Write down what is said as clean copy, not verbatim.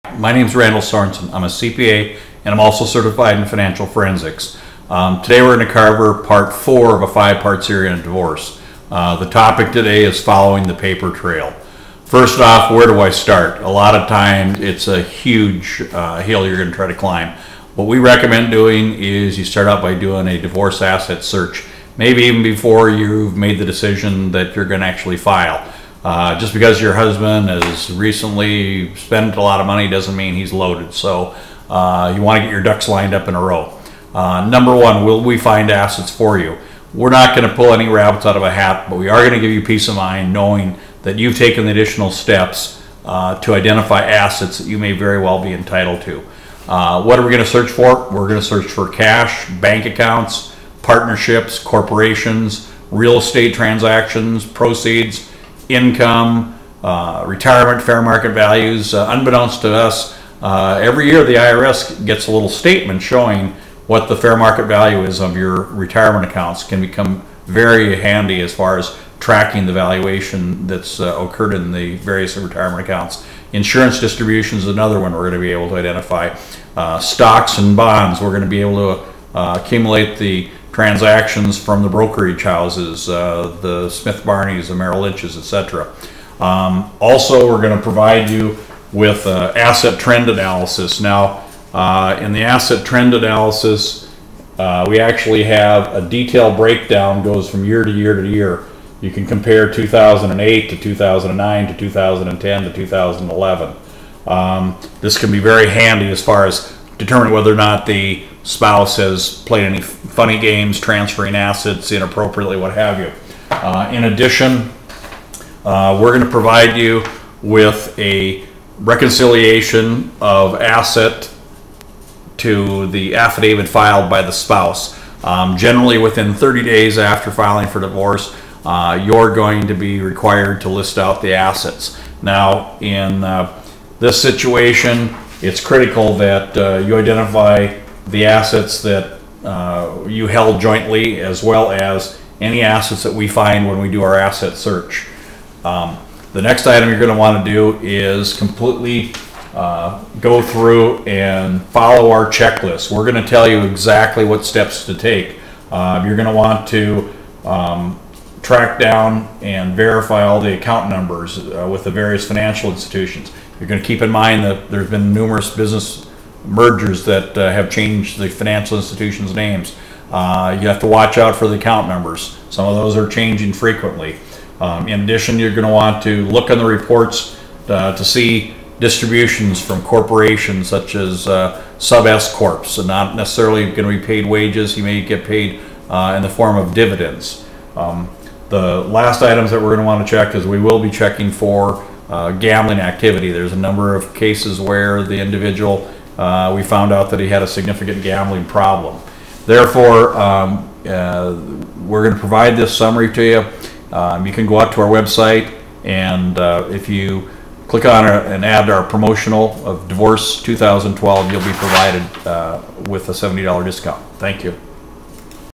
My name is Randall Sorensen. I'm a CPA and I'm also certified in financial forensics. Today we're going to cover part 4 of a 5-part series on divorce. The topic today is following the paper trail. First off, where do I start? A lot of times it's a huge hill you're going to try to climb. What we recommend doing is you start out by doing a divorce asset search, maybe even before you've made the decision that you're going to actually file. Just because your husband has recently spent a lot of money doesn't mean he's loaded. So you want to get your ducks lined up in a row. Number one, will we find assets for you? We're not going to pull any rabbits out of a hat, but we are going to give you peace of mind knowing that you've taken the additional steps to identify assets that you may very well be entitled to. What are we going to search for? We're going to search for cash, bank accounts, partnerships, corporations, real estate transactions, proceeds, income, retirement, fair market values. Unbeknownst to us, every year the IRS gets a little statement showing what the fair market value is of your retirement accounts. Can become very handy as far as tracking the valuation that's occurred in the various retirement accounts. Insurance distributions is another one we're going to be able to identify. Stocks and bonds, we're going to be able to accumulate the transactions from the brokerage houses, the Smith Barneys, the Merrill Lynch's, etc. Also, we're going to provide you with asset trend analysis. Now, in the asset trend analysis, we actually have a detailed breakdown, goes from year to year to year. You can compare 2008 to 2009 to 2010 to 2011. This can be very handy as far as determining whether or not the spouse has played any funny games, transferring assets inappropriately, what have you. In addition, we're going to provide you with a reconciliation of asset to the affidavit filed by the spouse. Generally within 30 days after filing for divorce, you're going to be required to list out the assets. Now, in this situation, it's critical that you identify the assets that you held jointly, as well as any assets that we find when we do our asset search. The next item you're going to want to do is completely go through and follow our checklist. We're going to tell you exactly what steps to take. You're going to want to track down and verify all the account numbers with the various financial institutions. You're going to keep in mind that there's been numerous business mergers that have changed the financial institutions' names. You have to watch out for the account numbers. Some of those are changing frequently. In addition, you're going to want to look on the reports to see distributions from corporations such as sub-S corps, and not necessarily going to be paid wages. You may get paid in the form of dividends. The last items that we're going to want to check is we will be checking for gambling activity. There's a number of cases where the individual, we found out that he had a significant gambling problem. Therefore, we're going to provide this summary to you. You can go out to our website, and if you click on and add our promotional of Divorce 2012, you'll be provided with a $70 discount. Thank you.